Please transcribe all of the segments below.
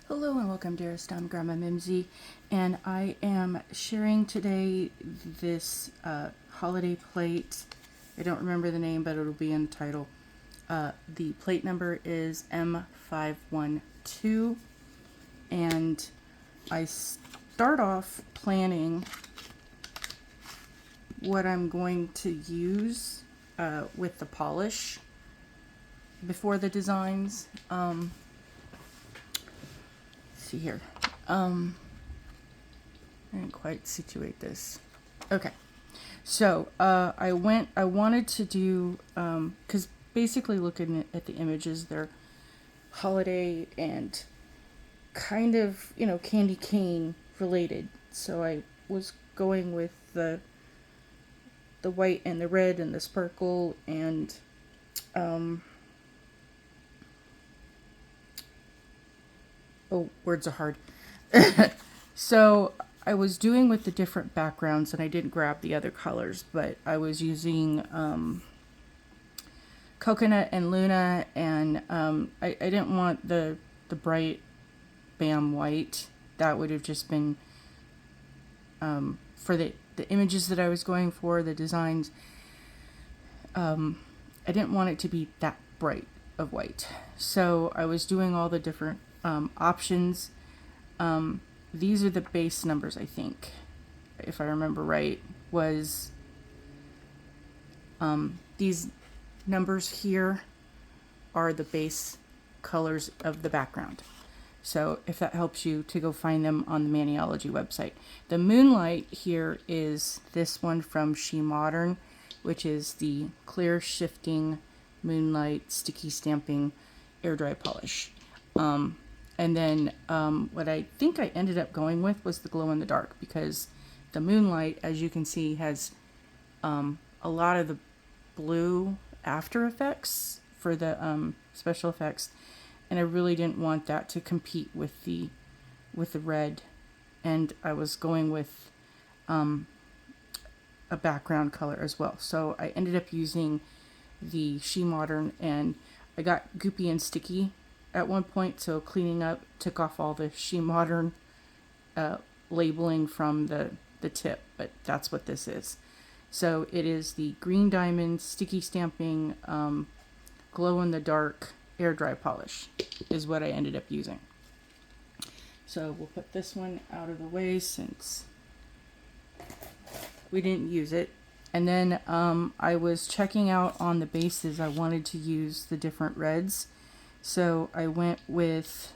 Hello and welcome, dearest. I'm Grandma Mimsy, and I am sharing today this holiday plate. I don't remember the name, but it'll be in the title. The plate number is M512, and I start off planning what I'm going to use with the polish before the designs. See here. I didn't quite situate this. Okay. So, I wanted to do, because basically looking at the images, they're holiday and kind of, candy cane related. So I was going with the white and the red and the sparkle and, oh, words are hard. So I was doing with the different backgrounds, and I didn't grab the other colors, but I was using Coconut and Luna, and I didn't want the bright Bam white. That would have just been for the images that I was going for, the designs. I didn't want it to be that bright of white. So I was doing all the different options. These are the base numbers, I think, if I remember right, was these numbers here are the base colors of the background. So if that helps you to go find them on the Maniology website. The Moonlight here is this one from She Modern, which is the clear shifting Moonlight sticky stamping air dry polish. And then what I think I ended up going with was the glow in the dark, because the Moonlight, as you can see, has a lot of the blue after effects for the special effects, and I really didn't want that to compete with the red, and I was going with a background color as well. So I ended up using the She Modern, and I got goopy and sticky at one point, so cleaning up took off all the She Modern labeling from the tip, but that's what this is. So it is the Green Diamond Sticky Stamping Glow in the Dark Air Dry Polish is what I ended up using. So we'll put this one out of the way since we didn't use it. And then I was checking out on the bases. I wanted to use the different reds. So I went with,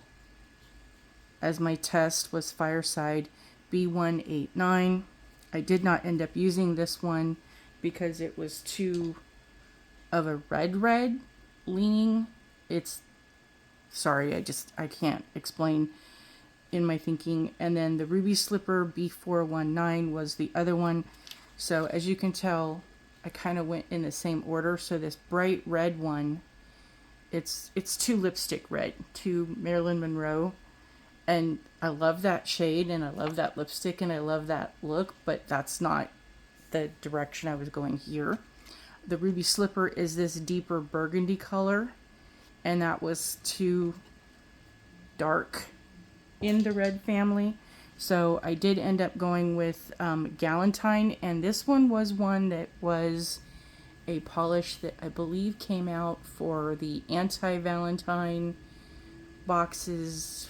as my test was Fireside B189. I did not end up using this one because it was too of a red leaning. Sorry, I can't explain in my thinking. And then the Ruby Slipper B419 was the other one. So as you can tell, I kind of went in the same order. So this bright red one, it's too lipstick red, too Marilyn Monroe. And I love that shade, and I love that lipstick, and I love that look, but that's not the direction I was going here. The Ruby Slipper is this deeper burgundy color, and that was too dark in the red family. So I did end up going with Galentine, and this one was one that was a polish that I believe came out for the anti-Valentine boxes.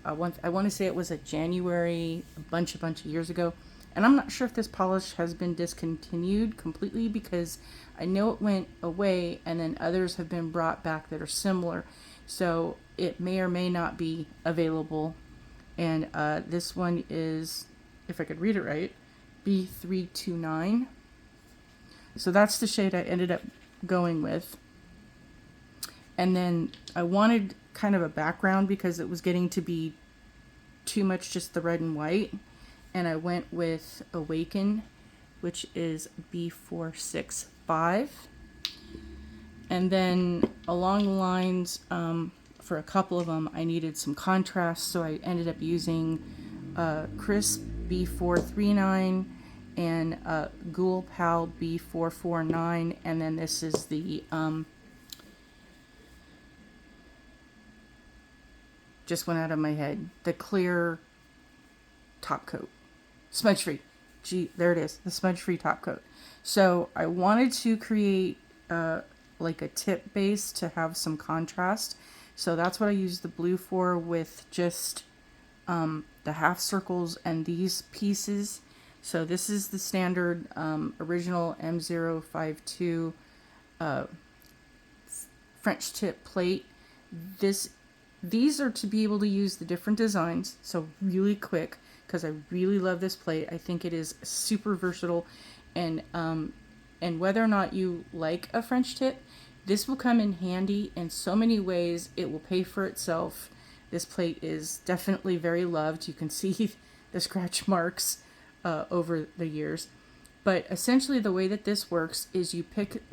I want to say it was a January, a bunch of years ago. And I'm not sure if this polish has been discontinued completely, because I know it went away and then others have been brought back that are similar. So it may or may not be available. And this one is, if I could read it right, B329. So that's the shade I ended up going with. And then I wanted kind of a background because it was getting to be too much just the red and white. And I went with Awaken, which is B465. And then along the lines, for a couple of them, I needed some contrast. So I ended up using Crisp B439 and Ghoul Pal B449. And then this is the just went out of my head. The clear top coat. Smudge free. Gee, there it is. The smudge free top coat. So I wanted to create like a tip base to have some contrast. So that's what I used the blue for, with just the half circles and these pieces. So this is the standard original M512 French tip plate. These are to be able to use the different designs. So really quick, because I really love this plate. I think it is super versatile, and whether or not you like a French tip, this will come in handy in so many ways. It will pay for itself. This plate is definitely very loved. You can see the scratch marks over the years. But essentially the way that this works is you pick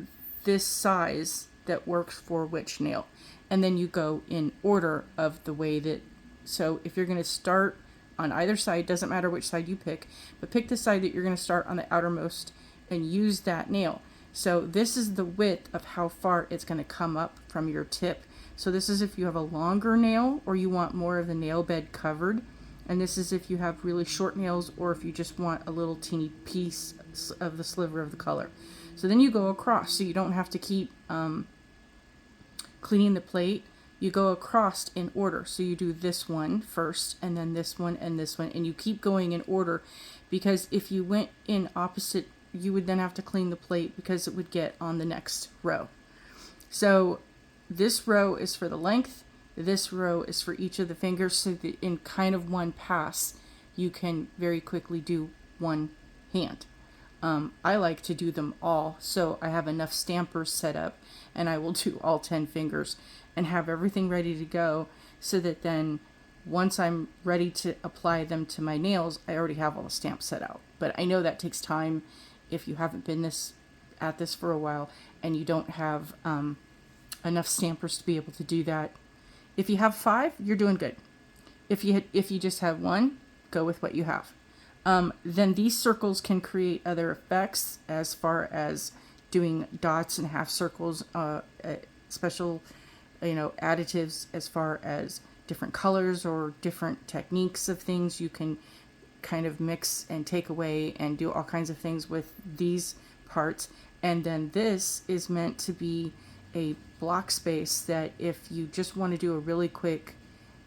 this size that works for which nail. And then you go in order of the way that, so if you're going to start on either side, doesn't matter which side you pick, but pick the side that you're going to start on the outermost and use that nail. So this is the width of how far it's going to come up from your tip. So this is if you have a longer nail or you want more of the nail bed covered. And this is if you have really short nails or if you just want a little teeny piece of the sliver of the color. So then you go across, so you don't have to keep cleaning the plate. You go across in order. So you do this one first, and then this one, and this one, and you keep going in order, because if you went in opposite, you would then have to clean the plate because it would get on the next row. So this row is for the length, this row is for each of the fingers, so that in kind of one pass, you can very quickly do one hand. I like to do them all, so I have enough stampers set up, and I will do all 10 fingers and have everything ready to go, so that then once I'm ready to apply them to my nails, I already have all the stamps set out. But I know that takes time if you haven't been at this for a while and you don't have enough stampers to be able to do that. If you have 5, you're doing good. If you just have 1, go with what you have. Then these circles can create other effects as far as doing dots and half circles, special, additives as far as different colors or different techniques of things. You can kind of mix and take away and do all kinds of things with these parts. And then this is meant to be a block space that if you just want to do a really quick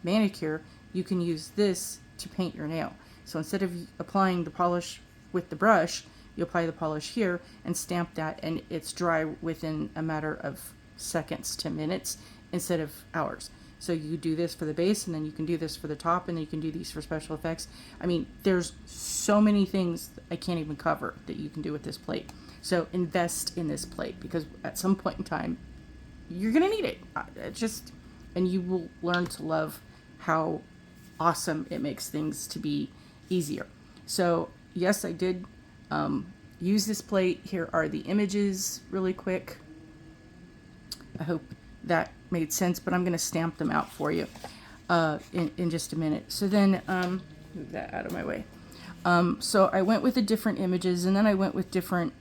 manicure, you can use this to paint your nail. So instead of applying the polish with the brush, you apply the polish here and stamp that, and it's dry within a matter of seconds to minutes instead of hours. So you do this for the base, and then you can do this for the top, and then you can do these for special effects. I mean, there's so many things I can't even cover that you can do with this plate. So invest in this plate, because at some point in time, you're going to need it. And you will learn to love how awesome it makes things to be easier. So yes, I did use this plate. Here are the images really quick. I hope that made sense, but I'm going to stamp them out for you in just a minute. So then move that out of my way. So I went with the different images, and then I went with different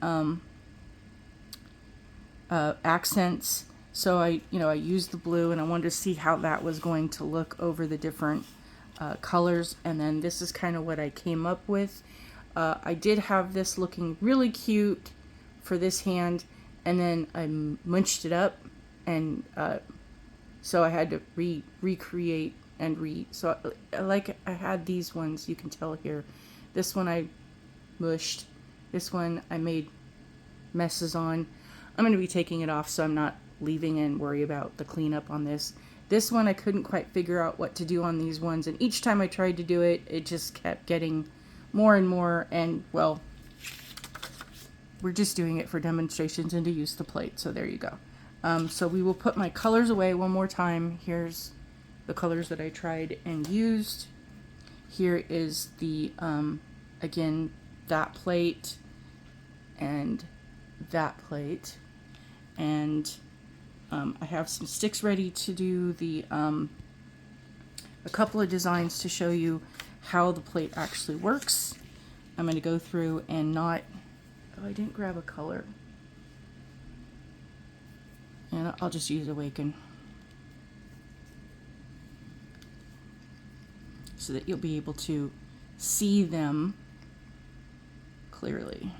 accents. So I used the blue, and I wanted to see how that was going to look over the different colors. And then this is kind of what I came up with. I did have this looking really cute for this hand, and then I munched it up, and so I had to recreate and so I had these ones, you can tell here. This one I mushed, this one I made messes on. I'm going to be taking it off, so I'm not leaving and worry about the cleanup on this. This one I couldn't quite figure out what to do on these ones, and each time I tried to do it, it just kept getting more and more, and well, we're just doing it for demonstrations and to use the plate, so there you go. So we will put my colors away one more time. Here's the colors that I tried and used. Here is the, again, that plate and that plate. And I have some sticks ready to do the a couple of designs to show you how the plate actually works. I'm going to go through and not, oh, I didn't grab a color. And I'll just use Awaken. so that you'll be able to see them clearly.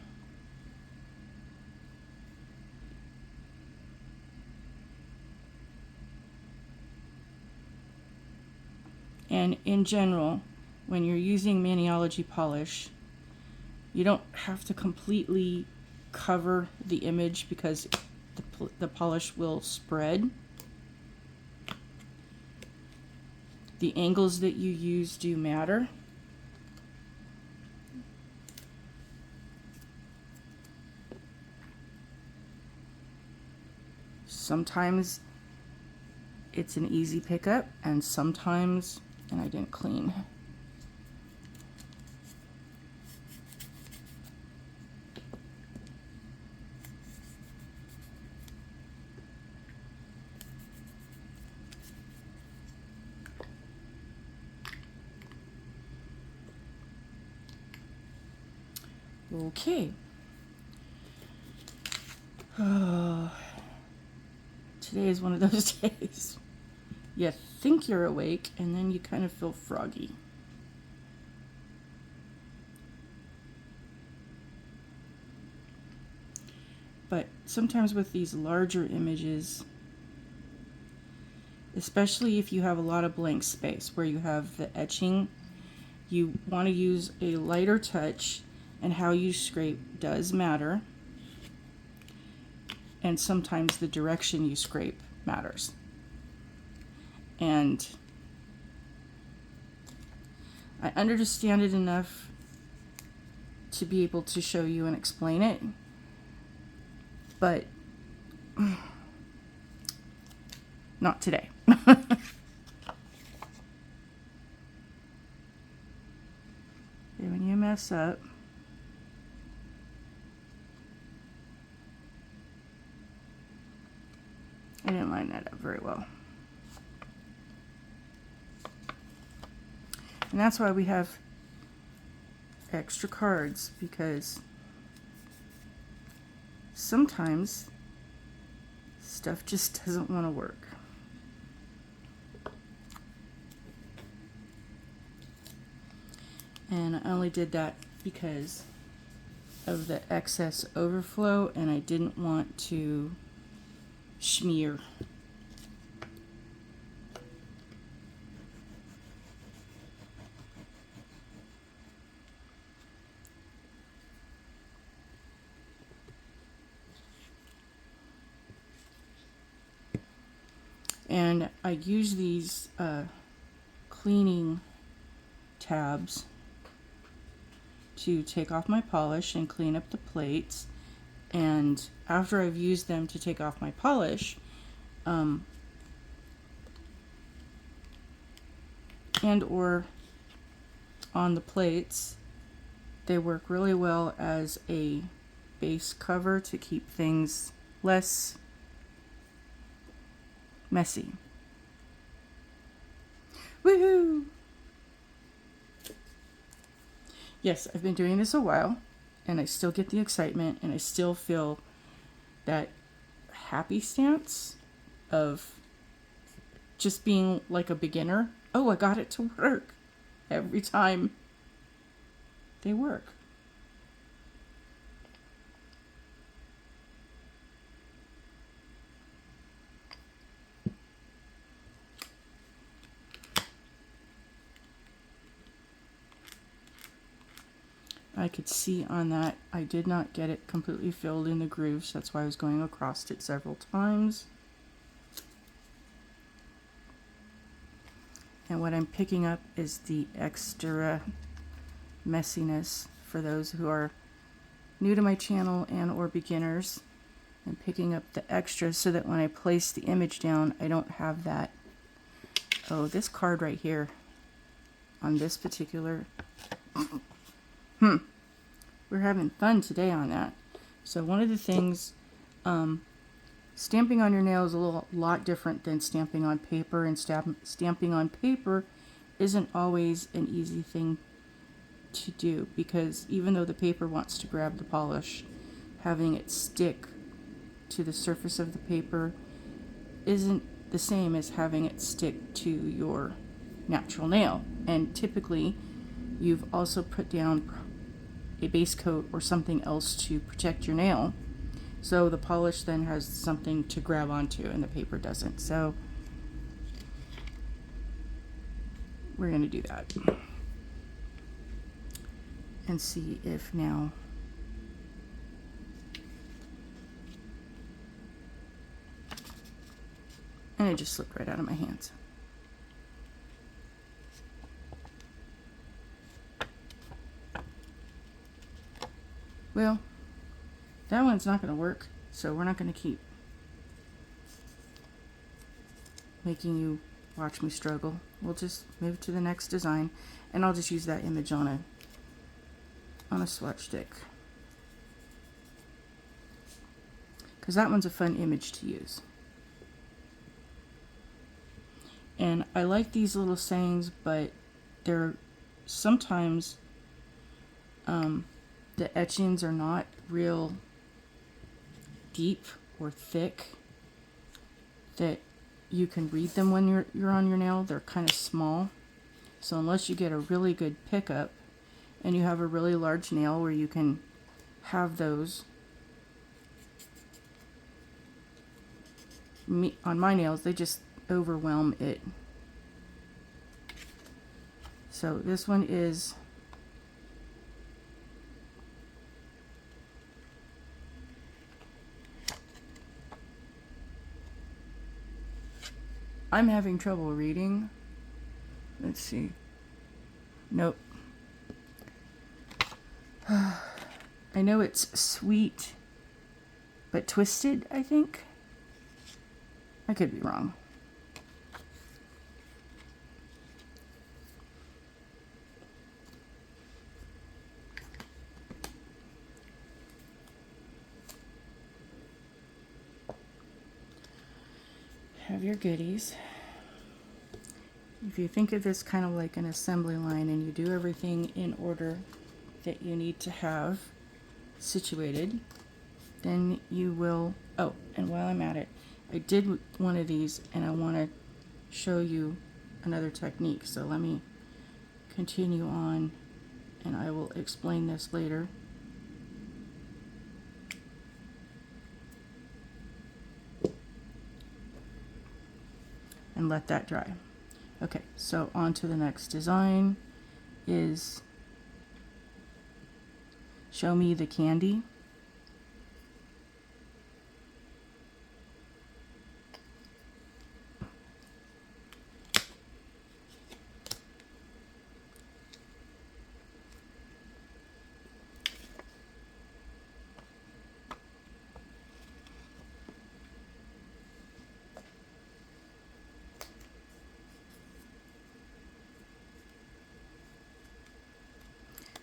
And in general, when you're using Maniology polish, you don't have to completely cover the image because the polish will spread. The angles that you use do matter. Sometimes it's an easy pickup, and sometimes, and I didn't clean. Okay. Today is one of those days. You think you're awake, and then you kind of feel froggy. But sometimes with these larger images, especially if you have a lot of blank space where you have the etching, you want to use a lighter touch, and how you scrape does matter. And sometimes the direction you scrape matters. And I understand it enough to be able to show you and explain it, but not today. When you mess up, I didn't line that up very well. And that's why we have extra cards, because sometimes stuff just doesn't want to work. And I only did that because of the excess overflow, and I didn't want to smear. And I use these cleaning tabs to take off my polish and clean up the plates. And after I've used them to take off my polish, and or on the plates, they work really well as a base cover to keep things less messy. Woohoo! Yes, I've been doing this a while, and I still get the excitement, and I still feel that happy stance of just being like a beginner. Oh, I got it to work every time they work. I could see on that I did not get it completely filled in the grooves. That's why I was going across it several times. And what I'm picking up is the extra messiness for those who are new to my channel and or beginners. I'm picking up the extra so that when I place the image down, I don't have that. Oh, this card right here on this particular... We're having fun today on that. So one of the things, stamping on your nail is a lot different than stamping on paper, and stamping on paper isn't always an easy thing to do, because even though the paper wants to grab the polish, having it stick to the surface of the paper isn't the same as having it stick to your natural nail. And typically you've also put down a base coat or something else to protect your nail, so the polish then has something to grab onto and the paper doesn't. So we're going to do that and see if now and it just slipped right out of my hands. Well, that one's not going to work, so we're not going to keep making you watch me struggle. We'll just move to the next design, and I'll just use that image on a swatch stick, because that one's a fun image to use. And I like these little sayings, but they're sometimes the etchings are not real deep or thick that you can read them when you're on your nail. They're kind of small, so unless you get a really good pickup and you have a really large nail where you can have those, on my nails they just overwhelm it. So this one is I'm having trouble reading. Let's see. Nope. I know it's sweet but twisted, I think. I could be wrong. Have your goodies. If you think of this kind of like an assembly line and you do everything in order that you need to have situated, then you will. Oh, and while I'm at it, I did one of these and I want to show you another technique. So let me continue on and I will explain this later. And let that dry. Okay, so on to the next design is Show Me the Candy.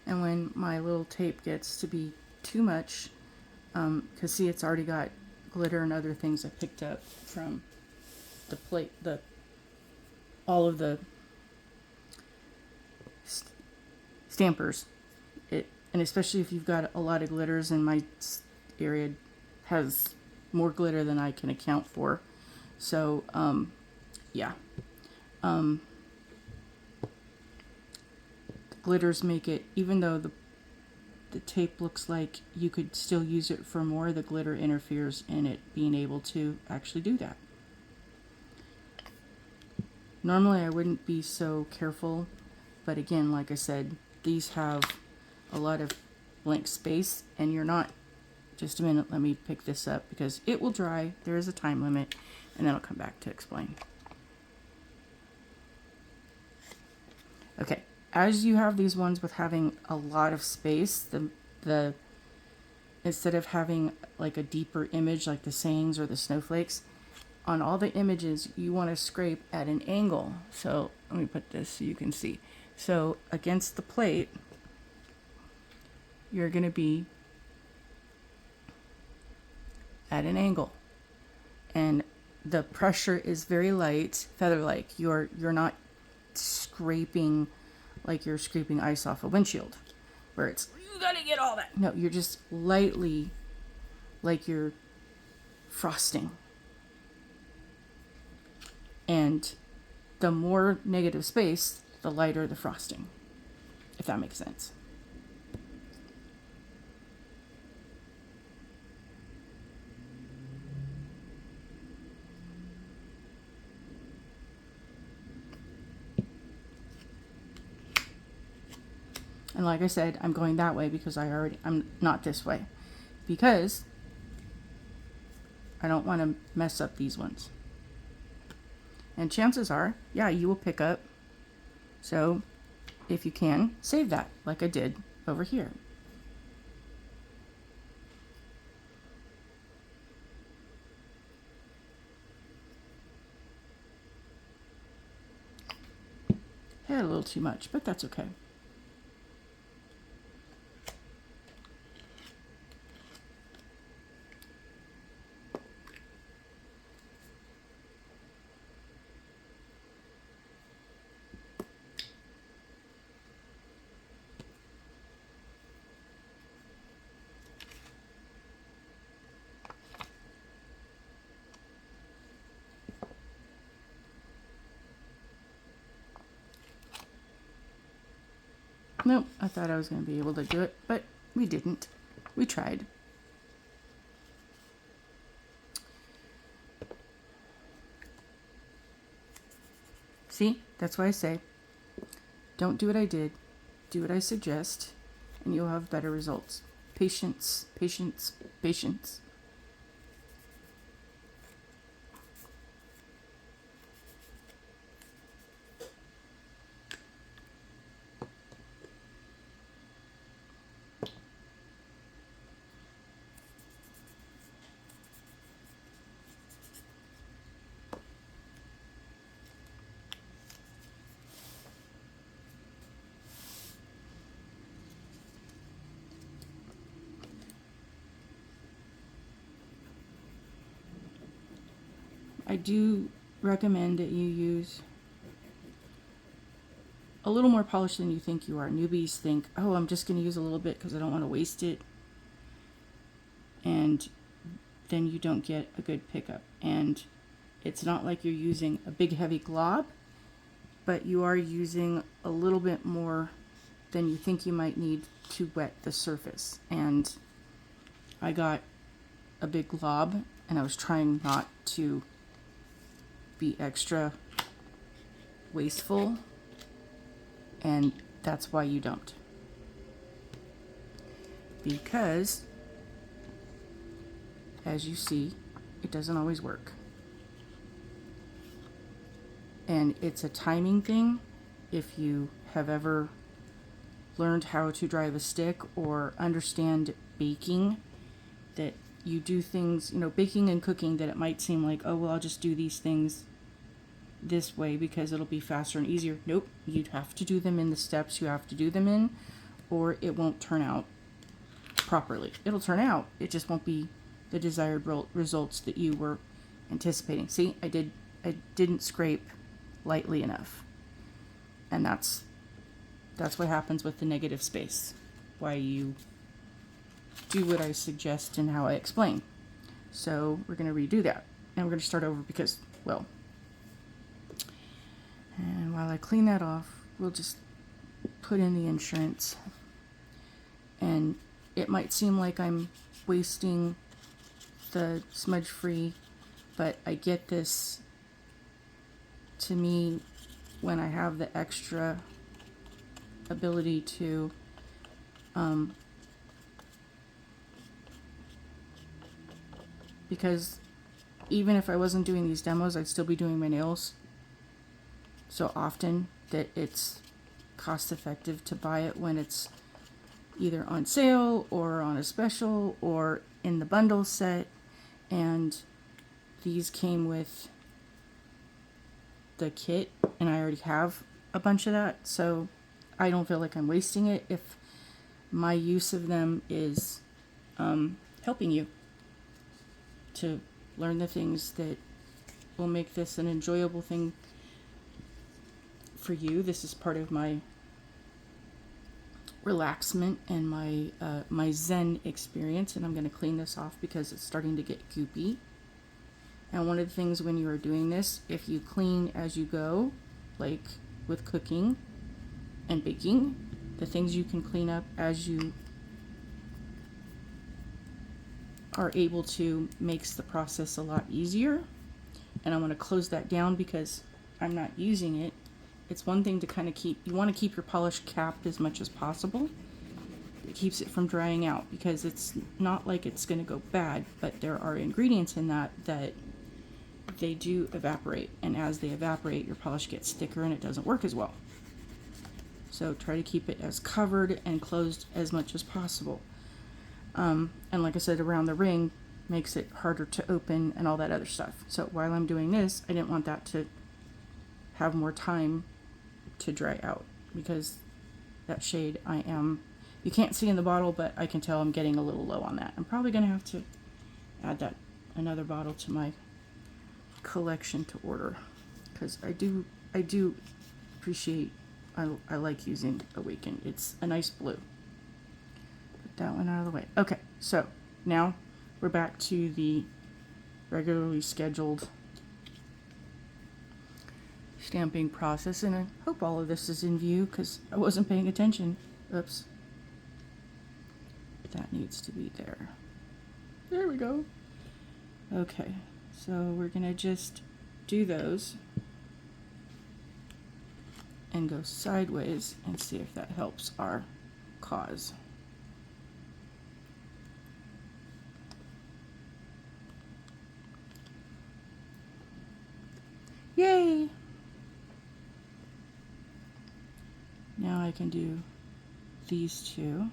And when my little tape gets to be too much, because see, it's already got glitter and other things I picked up from the plate, all of the stampers. And especially if you've got a lot of glitters, and my area has more glitter than I can account for. So, yeah. Glitters make it, even though the tape looks like you could still use it for more, the glitter interferes in it being able to actually do that. Normally I wouldn't be so careful, but again, like I said, these have a lot of blank space and you're not. Just a minute, let me pick this up because it will dry. There is a time limit, and then I'll come back to explain. Okay. As you have these ones with having a lot of space, the instead of having like a deeper image like the sayings or the snowflakes, on all the images you want to scrape at an angle. So let me put this so you can see. So against the plate, you're going to be at an angle, and the pressure is very light, feather-like. You're not scraping like you're scraping ice off a windshield, where it's, you gotta get all that. No, you're just lightly, like you're frosting. And the more negative space, the lighter the frosting, if that makes sense. And like I said, I'm going that way because I'm not this way, because I don't want to mess up these ones. And chances are, yeah, you will pick up. So if you can, save that like I did over here. Had a little too much, but that's okay. Nope, I thought I was going to be able to do it, but we didn't. We tried. See, that's why I say, don't do what I did, do what I suggest, and you'll have better results. Patience, patience, patience. I do recommend that you use a little more polish than you think you are. Newbies think, oh, I'm just going to use a little bit because I don't want to waste it. And then you don't get a good pickup. And it's not like you're using a big heavy glob, but you are using a little bit more than you think you might need to wet the surface. And I got a big glob, and I was trying not to be extra wasteful, and that's why you don't. Because, as you see, it doesn't always work. And it's a timing thing. If you have ever learned how to drive a stick or understand baking, that you do things, baking and cooking, that it might seem like, oh, well, I'll just do these things this way because it'll be faster and easier. Nope, you'd have to do them in the steps you have to do them in, or it won't turn out properly. It'll turn out, it just won't be the desired results that you were anticipating. See, I didn't scrape lightly enough. And that's what happens with the negative space. Why you do what I suggest and how I explain. So we're going to redo that. And we're going to start over because, well, and while I clean that off, we'll just put in the insurance. And it might seem like I'm wasting the smudge free, but I get this, to me, when I have the extra ability to because even if I wasn't doing these demos, I'd still be doing my nails so often that it's cost effective to buy it when it's either on sale or on a special or in the bundle set. And these came with the kit, and I already have a bunch of that, so I don't feel like I'm wasting it if my use of them is helping you to learn the things that will make this an enjoyable thing for you. This is part of my relaxment and my Zen experience, and I'm going to clean this off because it's starting to get goopy. And one of the things when you are doing this, if you clean as you go, like with cooking, and baking, the things you can clean up as you are able to, makes the process a lot easier. And I want to close that down because I'm not using it. It's one thing to kind of keep, you want to keep your polish capped as much as possible. It keeps it from drying out because it's not like it's going to go bad, but there are ingredients in that they do evaporate, and as they evaporate, your polish gets thicker and it doesn't work as well. So try to keep it as covered and closed as much as possible. And like I said, around the ring makes it harder to open and all that other stuff. So while I'm doing this, I didn't want that to have more time to dry out, because that shade you can't see in the bottle, but I can tell I'm getting a little low on that. I'm probably going to have to add another bottle to my collection to order, because I do appreciate, I like using Awaken. It's a nice blue. Put that one out of the way. Okay, so now we're back to the regularly scheduled stamping process, and I hope all of this is in view because I wasn't paying attention. Oops. That needs to be there. There we go. Okay, so we're gonna just do those and go sideways and see if that helps our cause. Yay! Now I can do these two.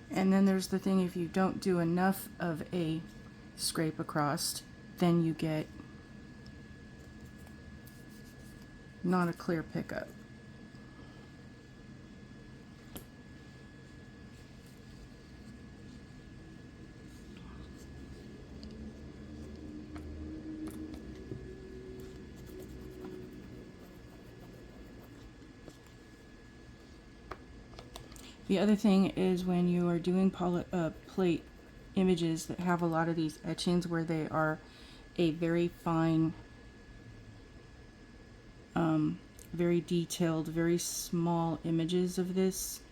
And then there's the thing, if you don't do enough of a scrape across, then you get not a clear pickup. The other thing is when you are doing plate images that have a lot of these etchings where they are a very fine, very detailed, very small images of this,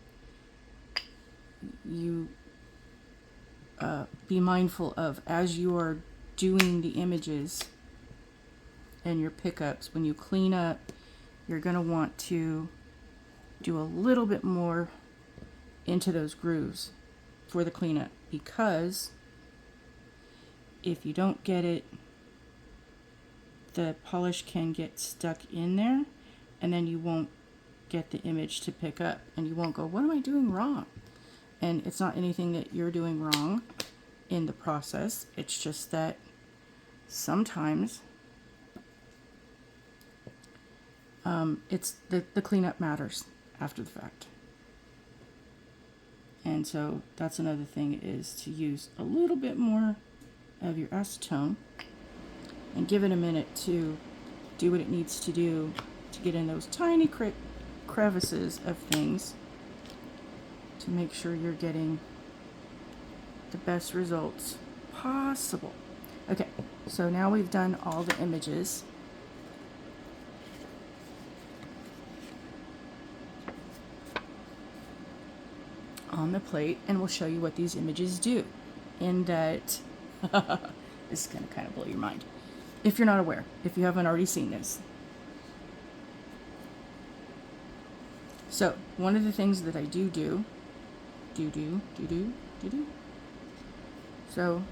you be mindful of, as you are doing the images and your pickups, when you clean up, you're going to want to do a little bit more into those grooves for the cleanup, because if you don't get it the polish can get stuck in there, and then you won't get the image to pick up, and you won't go, what am I doing wrong? And it's not anything that you're doing wrong in the process. It's just that sometimes it's the cleanup matters after the fact. And so that's another thing, is to use a little bit more of your acetone and give it a minute to do what it needs to do to get in those tiny crevices of things, to make sure you're getting the best results possible. Okay, so now we've done all the images. On the plate, and we'll show you what these images do. In that, this is going to kind of blow your mind if you're not aware, if you haven't already seen this. So one of the things that I do. So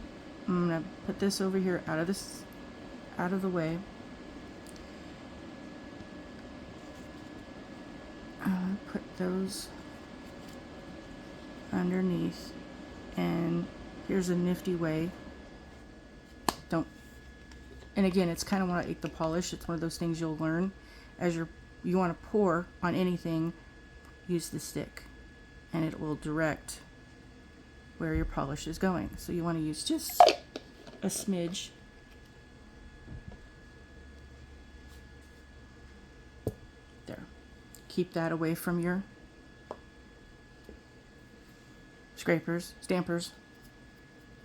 I'm going to put this over here out of the way. Put those underneath, and here's a nifty way. And again, it's kind of like the polish. It's one of those things you'll learn as you want to pour on anything. Use the stick, and it will direct where your polish is going. So you want to use just a smidge. There. Keep that away from your stampers.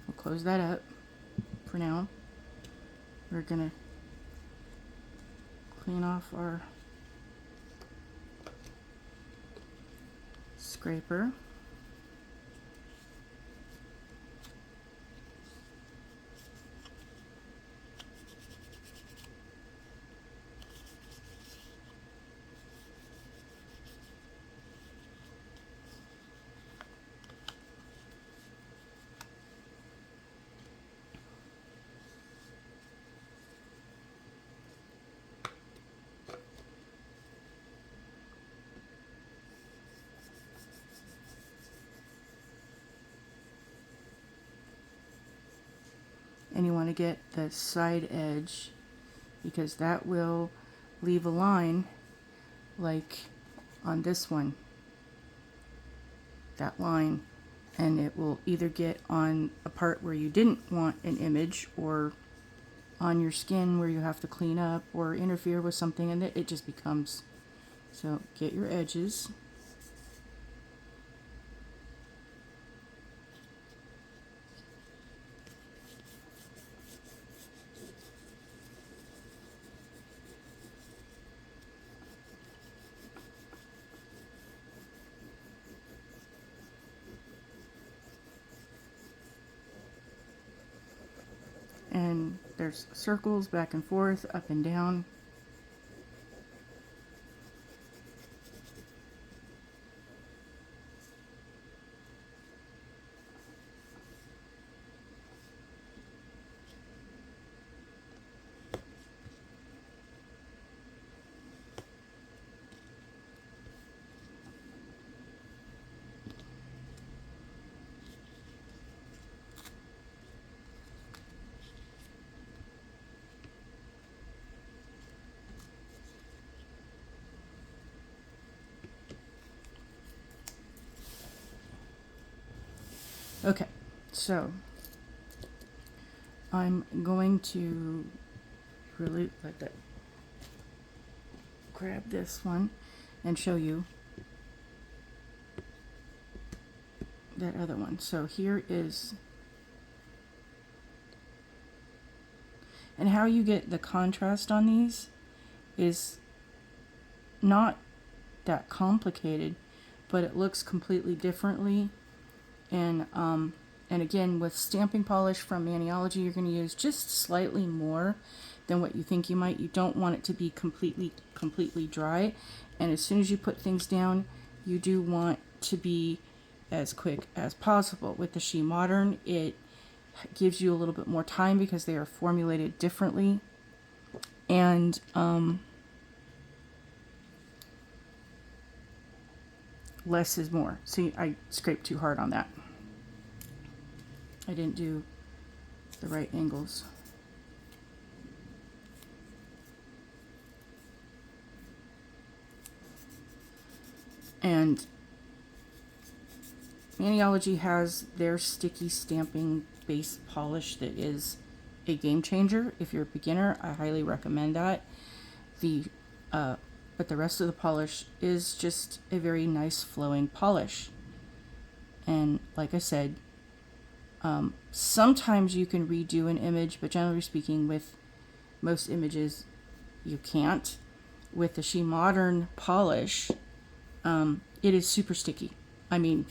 We'll close that up for now. We're gonna clean off our scraper. And you want to get the side edge, because that will leave a line like on this one, that line, and it will either get on a part where you didn't want an image, or on your skin where you have to clean up or interfere with something, and it just becomes. So get your edges. And there's circles back and forth, up and down. Okay, so I'm going to really let that grab this one and show you that other one. So here is, and how you get the contrast on these is not that complicated, but it looks completely differently. And again, with stamping polish from Maniology, you're going to use just slightly more than what you think you might. You don't want it to be completely dry. And as soon as you put things down, you do want to be as quick as possible. With the She Modern, it gives you a little bit more time because they are formulated differently. And less is more. See, I scraped too hard on that. I didn't do the right angles. And Maniology has their sticky stamping base polish that is a game changer. If you're a beginner, I highly recommend that. But the rest of the polish is just a very nice flowing polish. And like I said, sometimes you can redo an image, but generally speaking, with most images, you can't. With the She Modern polish, it is super sticky. I mean,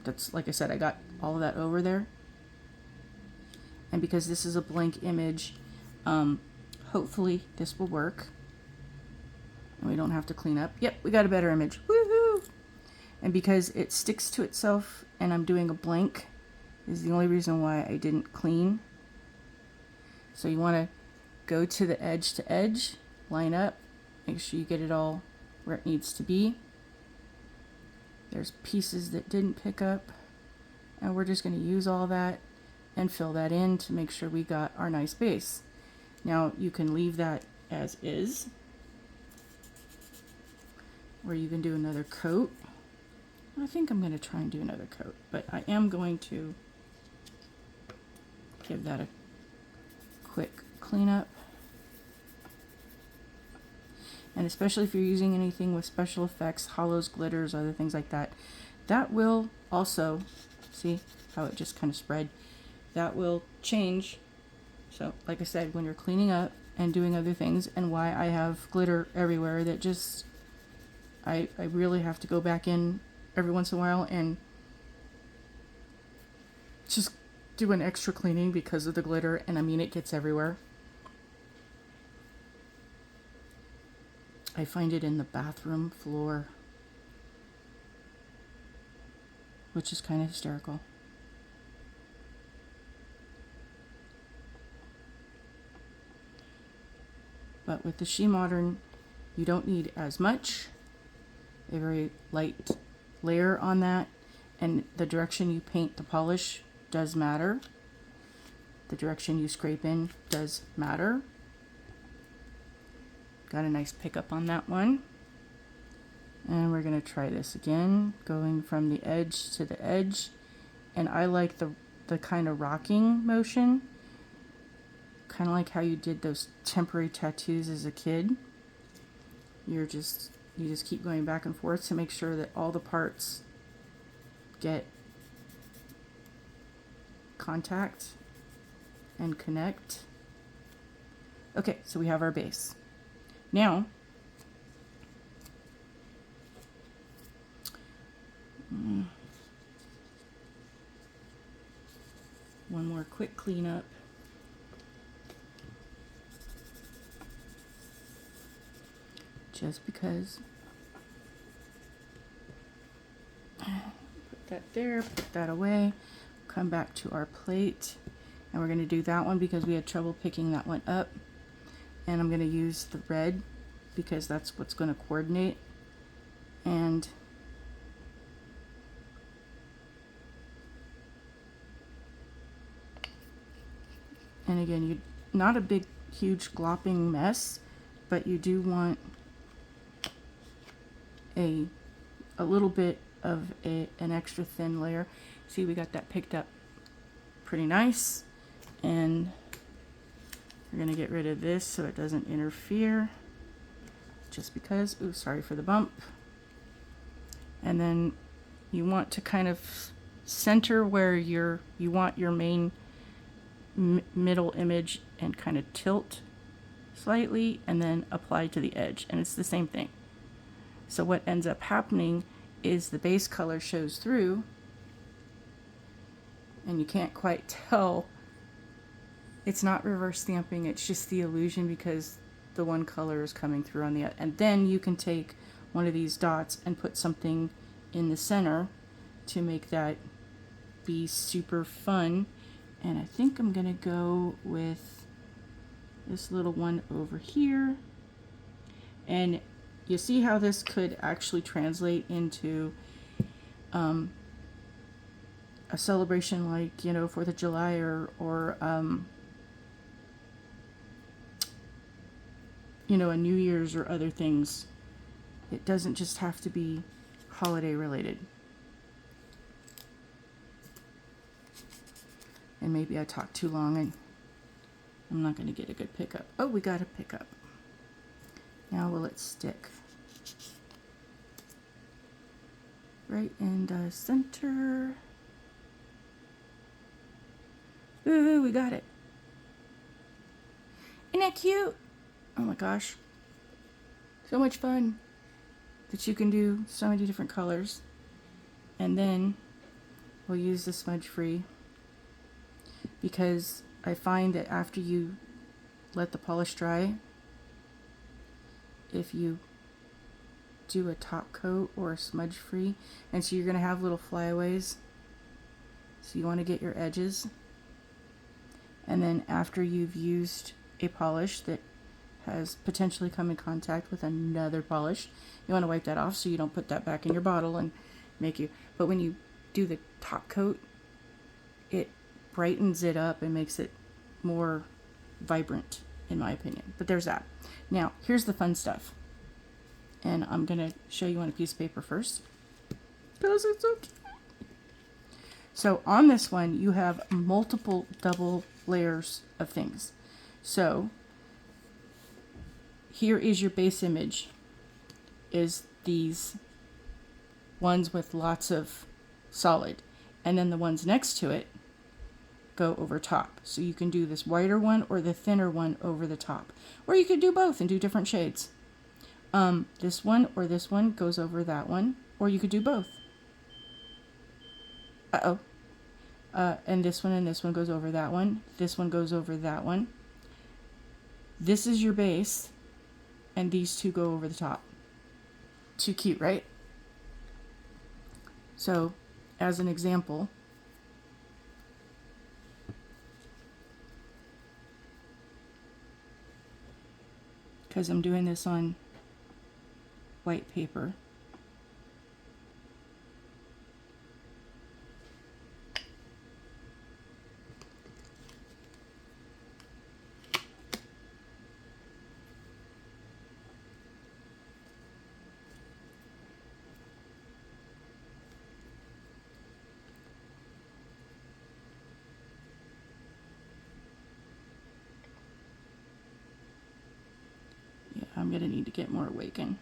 that's, like I said, I got all of that over there. And because this is a blank image, hopefully this will work. And we don't have to clean up. Yep, we got a better image. Woohoo! And because it sticks to itself and I'm doing a blank is the only reason why I didn't clean. So you want to go to the edge to edge, line up, make sure you get it all where it needs to be. There's pieces that didn't pick up, and we're just going to use all that and fill that in to make sure we got our nice base. Now you can leave that as is, or you can do another coat. I think I'm going to try and do another coat, but I am going to give that a quick cleanup. And especially if you're using anything with special effects, hollows, glitters, other things like that, that will also, see how it just kind of spread, that will change. So like I said, when you're cleaning up and doing other things, and why I have glitter everywhere, that just, I really have to go back in every once in a while and just do an extra cleaning because of the glitter, and I mean, it gets everywhere. I find it in the bathroom floor, which is kind of hysterical. But with the She Modern, you don't need as much. A very light layer on that, and the direction you paint the polish does matter. The direction you scrape in does matter. Got a nice pickup on that one. And we're going to try this again, going from the edge to the edge. And I like the kind of rocking motion, kind of like how you did those temporary tattoos as a kid. You just keep going back and forth to make sure that all the parts get contact and connect. Okay, so we have our base. Now, one more quick cleanup. Just because. Put that there, put that away, come back to our plate, and we're going to do that one because we had trouble picking that one up. And I'm going to use the red because that's what's going to coordinate. And again, you not a big, huge glopping mess, but you do want a little bit of an extra thin layer. See, we got that picked up pretty nice, and we're going to get rid of this so it doesn't interfere, just because. Ooh, sorry for the bump. And then you want to kind of center where you want your main middle image, and kind of tilt slightly and then apply to the edge, and it's the same thing. So what ends up happening is the base color shows through, and you can't quite tell. It's not reverse stamping, it's just the illusion because the one color is coming through on the other. And then you can take one of these dots and put something in the center to make that be super fun. And I think I'm gonna go with this little one over here. And you see how this could actually translate into a celebration like, you know, 4th of July or you know, a New Year's or other things. It doesn't just have to be holiday related. And maybe I talked too long and I'm not going to get a good pickup. Oh, we got a pickup. Now will it stick? Right in the center. Ooh, we got it. Isn't that cute? Oh my gosh. So much fun that you can do so many different colors. And then we'll use the smudge free, because I find that after you let the polish dry, if you do a top coat or a smudge free, and so you're going to have little flyaways, so you want to get your edges, and then after you've used a polish that has potentially come in contact with another polish, you want to wipe that off so you don't put that back in your bottle and make you, but when you do the top coat, it brightens it up and makes it more vibrant, in my opinion. But there's that. Now, here's the fun stuff. And I'm going to show you on a piece of paper first, because it's so cute. So on this one, you have multiple double layers of things. So here is your base image, is these ones with lots of solid. And then the ones next to it go over top. So you can do this whiter one or the thinner one over the top. Or you could do both and do different shades. This one or this one goes over that one. Or you could do both. And this one goes over that one. This one goes over that one. This is your base. And these two go over the top. Too cute, right? So, as an example, because I'm doing this on white paper, I'm going to need to get more awakened.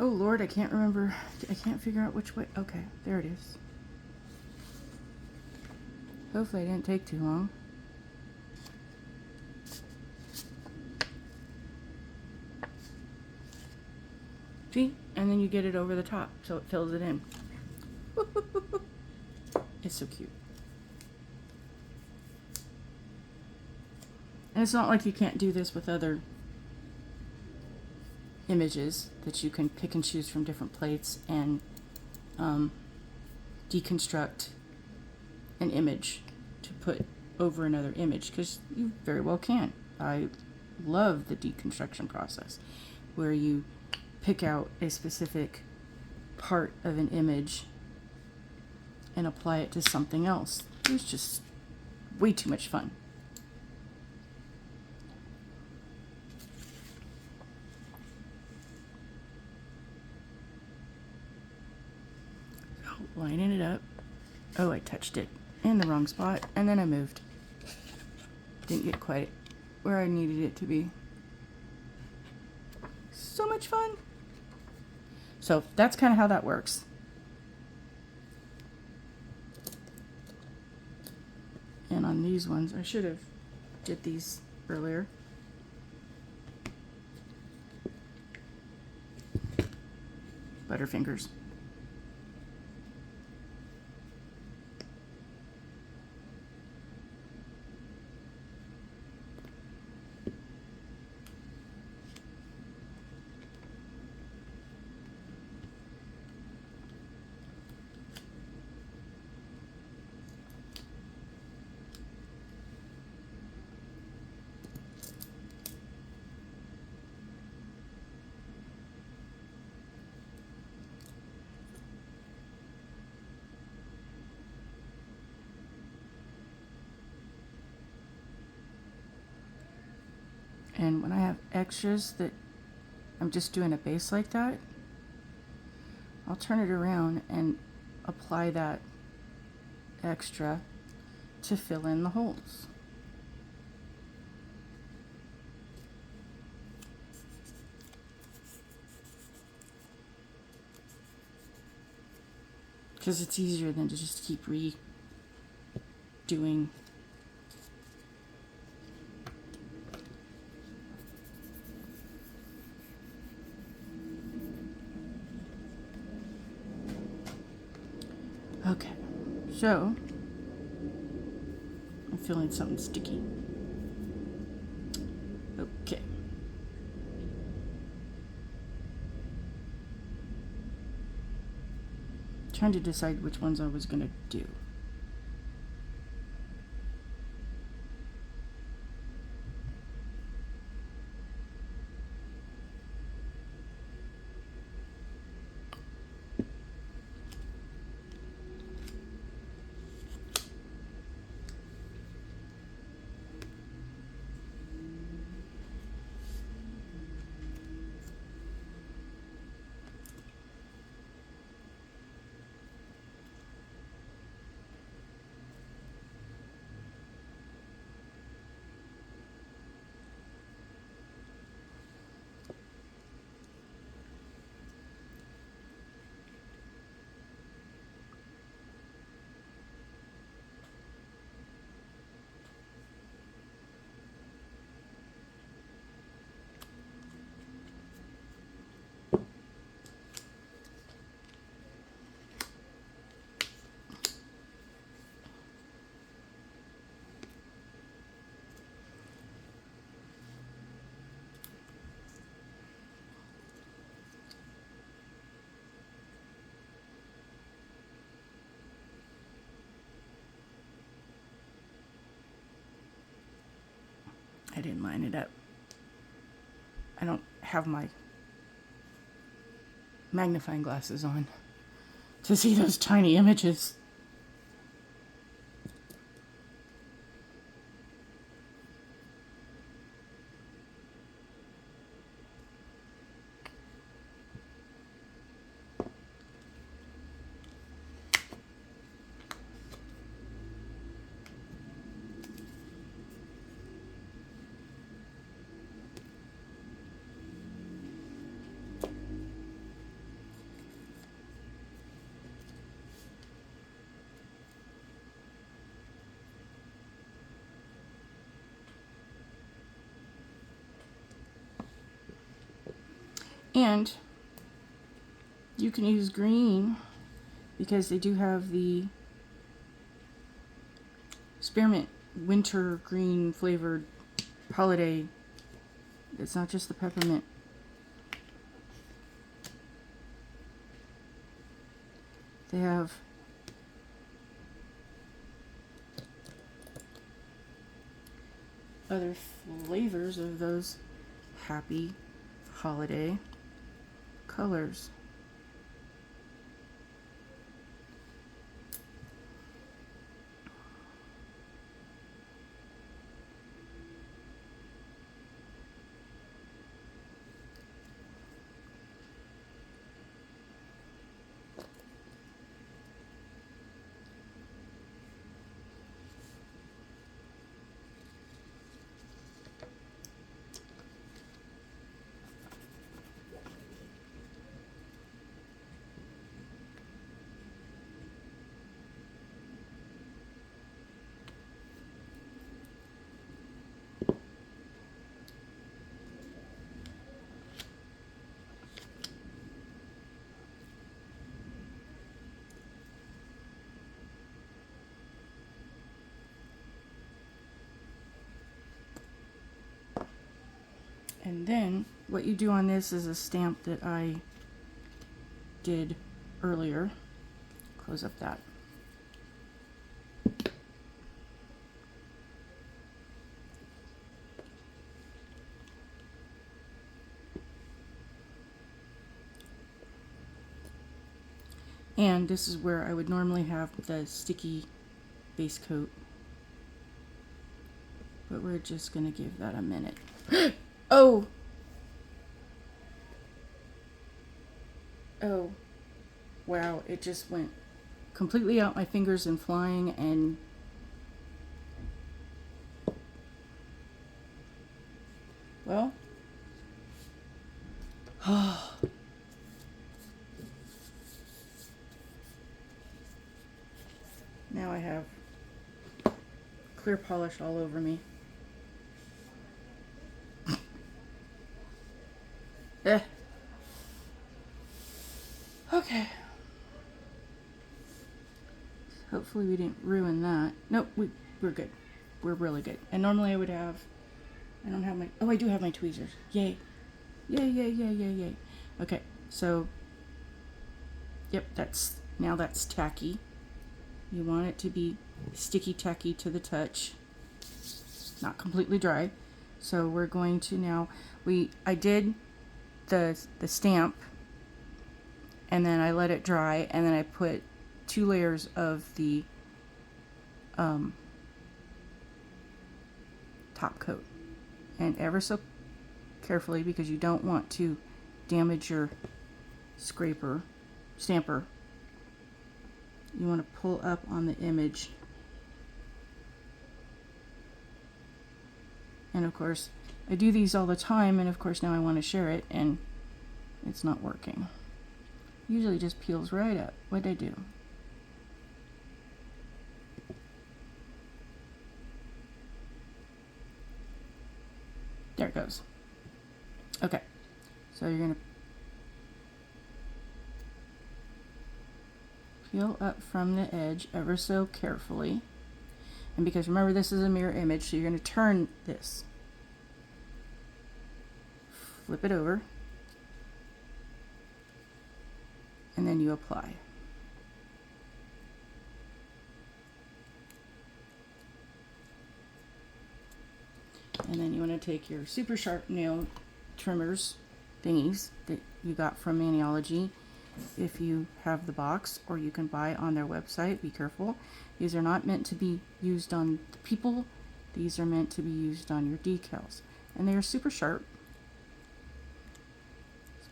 Oh Lord, I can't remember. I can't figure out which way. Okay, there it is. Hopefully it didn't take too long. See? And then you get it over the top so it fills it in. It's so cute. And it's not like you can't do this with other images that you can pick and choose from different plates and deconstruct an image to put over another image, because you very well can. I love the deconstruction process where you pick out a specific part of an image and apply it to something else. It's just way too much fun. Lining it up. Oh, I touched it in the wrong spot, and then I moved. Didn't get quite where I needed it to be. So much fun. So that's kind of how that works. And on these ones, I should have did these earlier. Butterfingers. And when I have extras that I'm just doing a base like that, I'll turn it around and apply that extra to fill in the holes. Because it's easier than to just keep redoing. Okay, so I'm feeling something sticky. Okay. Trying to decide which ones I was going to do. I didn't line it up. I don't have my magnifying glasses on to see those tiny images. And you can use green because they do have the spearmint winter green flavored holiday. It's not just the peppermint. They have other flavors of those happy holiday colors. And then what you do on this is a stamp that I did earlier. Close up that. And this is where I would normally have the sticky base coat. But we're just going to give that a minute. Oh! Oh. Wow, it just went completely out my fingers and flying, and well, now I have clear polish all over me. Okay. Hopefully we didn't ruin that. Nope, we're good. We're really good. And normally I would have, I don't have my, oh, I do have my tweezers. Yay. Yay, yay, yay, yay, yay. Okay, so, yep, now that's tacky. You want it to be sticky tacky to the touch. Not completely dry. So we're going to now, I did the stamp, and then I let it dry, and then I put 2 layers of the top coat, and ever so carefully, because you don't want to damage your stamper, you want to pull up on the image. And of course I do these all the time, and of course now I want to share it and it's not working. Usually just peels right up. What'd I do? There it goes. Okay, so you're going to peel up from the edge ever so carefully. And because remember, this is a mirror image, so you're going to turn this. Flip it over. And then you apply. And then you want to take your super sharp nail trimmers thingies that you got from Maniology, if you have the box, or you can buy on their website. Be careful. These are not meant to be used on the people. These are meant to be used on your decals. And they are super sharp,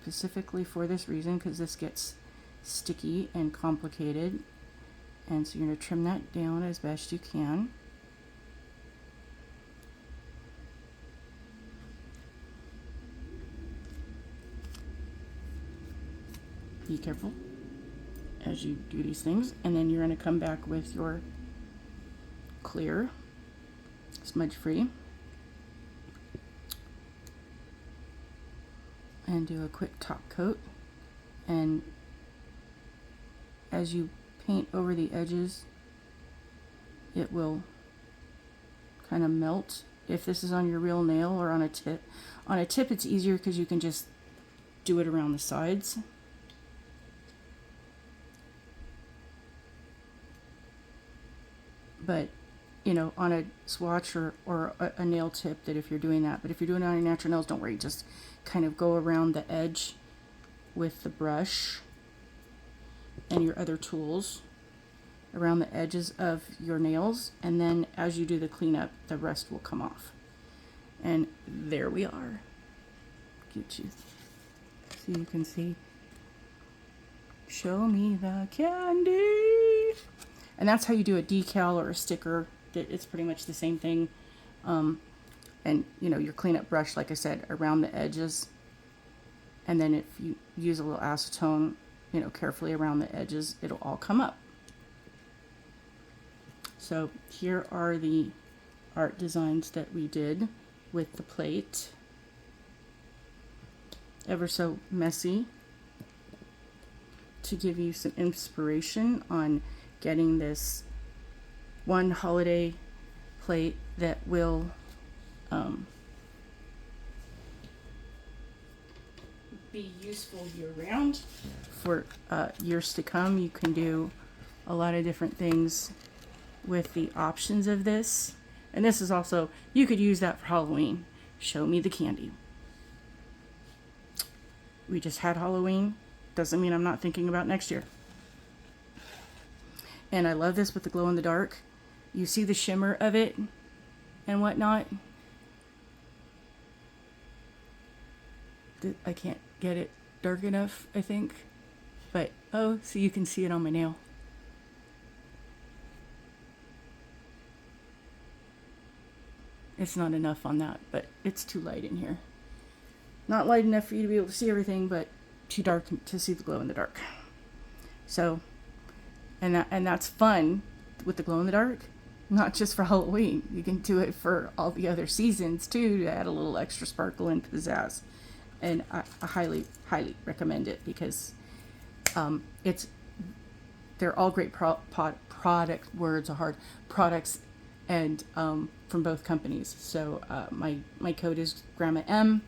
specifically for this reason, because this gets sticky and complicated. And so you're going to trim that down as best you can. Be careful as you do these things, and then you're going to come back with your clear, smudge free. and do a quick top coat. And as you paint over the edges, it will kind of melt. If this is on your real nail or on a tip, it's easier because you can just do it around the sides. But you know, on a swatch or a nail tip, that if you're doing that. But if you're doing it on your natural nails, don't worry, just kind of go around the edge with the brush and your other tools around the edges of your nails, and then as you do the cleanup, the rest will come off. And there we are. Get you so you can see. Show me the candy. And that's how you do a decal or a sticker. It's pretty much the same thing. And you know, your cleanup brush, like I said, around the edges. And then if you use a little acetone, you know, carefully around the edges, it'll all come up. So here are the art designs that we did with the plate. Ever so messy, to give you some inspiration on getting this one holiday plate that will be useful year-round for years to come. You can do a lot of different things with the options of this. And this is also, you could use that for Halloween. Show me the candy. We just had Halloween. Doesn't mean I'm not thinking about next year. And I love this with the glow in the dark. You see the shimmer of it and whatnot. I can't get it dark enough, I think. But, oh, so you can see it on my nail. It's not enough on that, but it's too light in here. Not light enough for you to be able to see everything, but too dark to see the glow in the dark. So, and that's fun with the glow in the dark. Not just for Halloween. You can do it for all the other seasons too, to add a little extra sparkle and pizzazz. And I highly, highly recommend it because they're all great product, words are hard, products, and from both companies. So my code is Grandma M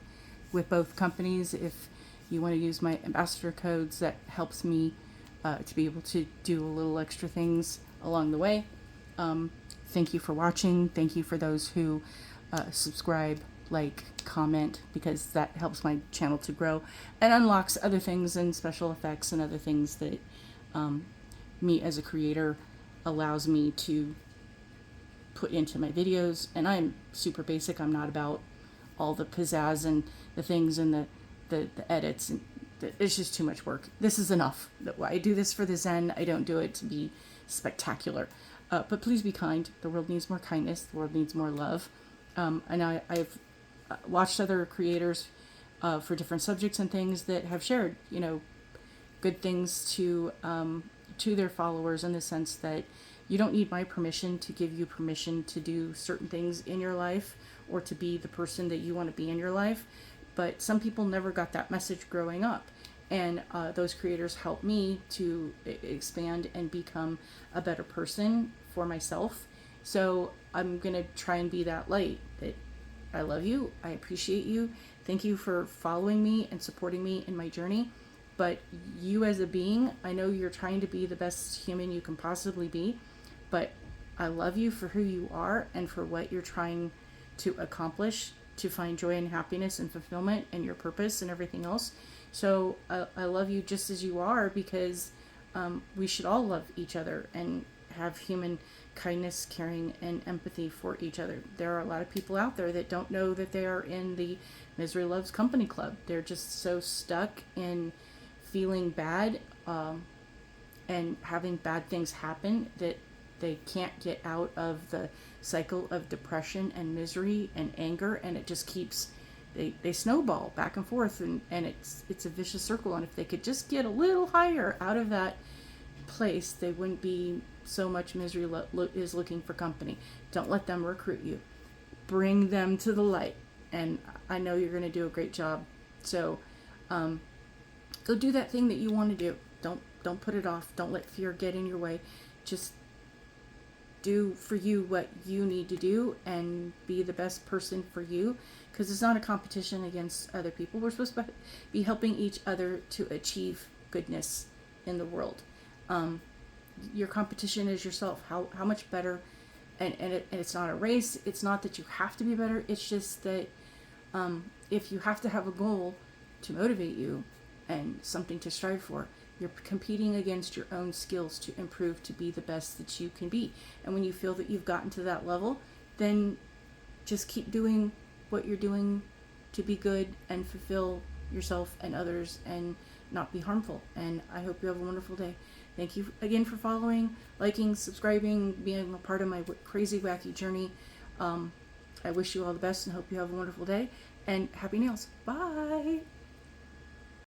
with both companies. If you want to use my ambassador codes, that helps me to be able to do a little extra things along the way. Thank you for watching. Thank you for those who subscribe, like, comment, because that helps my channel to grow and unlocks other things and special effects and other things that me as a creator allows me to put into my videos. And I'm super basic. I'm not about all the pizzazz and the things and the edits, and it's just too much work. This is enough. I do this for the Zen. I don't do it to be spectacular. But please be kind. The world needs more kindness. The world needs more love. And I've watched other creators for different subjects and things that have shared, you know, good things to their followers, in the sense that you don't need my permission to give you permission to do certain things in your life or to be the person that you want to be in your life. But some people never got that message growing up. And those creators help me to expand and become a better person for myself. So I'm going to try and be that light, that I love you, I appreciate you, thank you for following me and supporting me in my journey. But you as a being, I know you're trying to be the best human you can possibly be, but I love you for who you are and for what you're trying to accomplish, to find joy and happiness and fulfillment and your purpose and everything else. So I love you just as you are, because we should all love each other and have human kindness, caring, and empathy for each other. There are a lot of people out there that don't know that they are in the Misery Loves Company Club. They're just so stuck in feeling bad and having bad things happen that they can't get out of the cycle of depression and misery and anger, and it just keeps, they snowball back and forth, and it's a vicious circle. And if they could just get a little higher out of that place, they wouldn't be so much misery is looking for company. Don't let them recruit you. Bring them to the light, and I know you're going to do a great job. So Go do that thing that you want to do. Don't put it off. Don't let fear get in your way. Just do for you what you need to do and be the best person for you, because it's not a competition against other people. We're supposed to be helping each other to achieve goodness in the world. Your competition is yourself. How much better, and it's not a race. It's not that you have to be better. It's just that if you have to have a goal to motivate you and something to strive for, you're competing against your own skills to improve to be the best that you can be. And when you feel that you've gotten to that level, then just keep doing what you're doing to be good and fulfill yourself and others and not be harmful. And I hope you have a wonderful day. Thank you again for following, liking, subscribing, being a part of my crazy, wacky journey. I wish you all the best and hope you have a wonderful day. And happy nails. Bye.